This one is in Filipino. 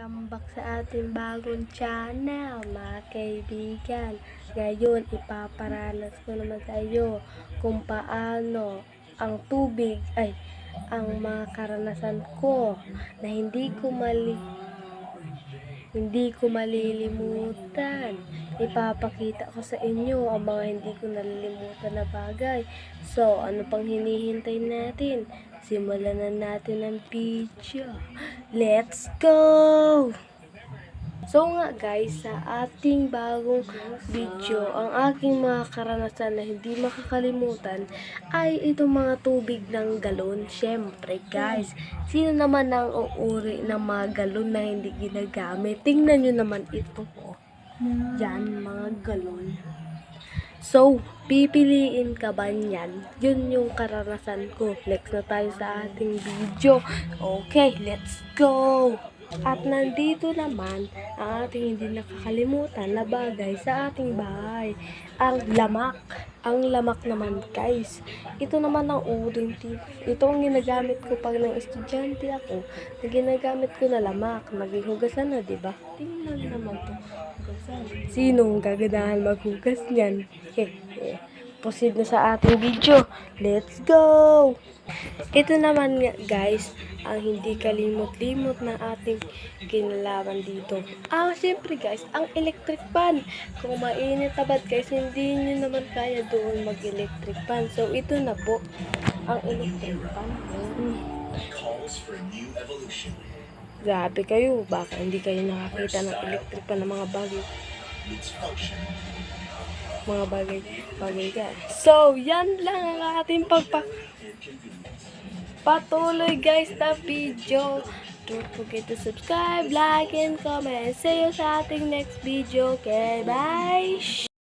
Welcome back sa ating bagong channel, mga kaibigan. Ngayon, ipaparanas ko naman sa iyo kung paano ang tubig ay ang mga karanasan ko na hindi ko malilimutan. Ipapakita ko sa inyo ang mga hindi ko nalilimutan na bagay. So, ano pang hinihintay natin? Simulan na natin ang video. Let's go! So nga guys, sa ating bagong video, ang aking mga karanasan na hindi makakalimutan ay itong mga tubig ng galon. Syempre guys, sino naman ang uuri ng mga galon na hindi ginagamit? Tingnan nyo naman ito po. Yan, mga galon. So, pipiliin ka ba niyan? Yun yung karanasan ko. Next na tayo sa ating video. Okay, let's go! At nandito naman ang ating hindi nakakalimutan na bagay sa ating bahay. Ang lamak. Ang lamak naman guys. Ito naman ang uring tip. Ito ang ginagamit ko pag nang estudyante ako. Na ginagamit ko na lamak. Maghihugasan na, diba? Tingnan naman to. Hugasan. Sinong gaganahan maghugas niyan? Proceed na sa ating video. Let's go! Ito naman nga guys, ang hindi kalimot-limot na ating kinalaman dito. Siyempre guys, ang electric fan. Kung mainit na bad guys, hindi nyo naman kaya doon mag-electric fan. So ito na po, ang electric fan. Grabe kayo, baka hindi kayo nakakita ng electric fan ng mga bagay. Mga bagay guys. So, yan lang ang ating patuloy guys na video. Don't forget to subscribe, like, and comment. See you sa ating next video. Okay, bye!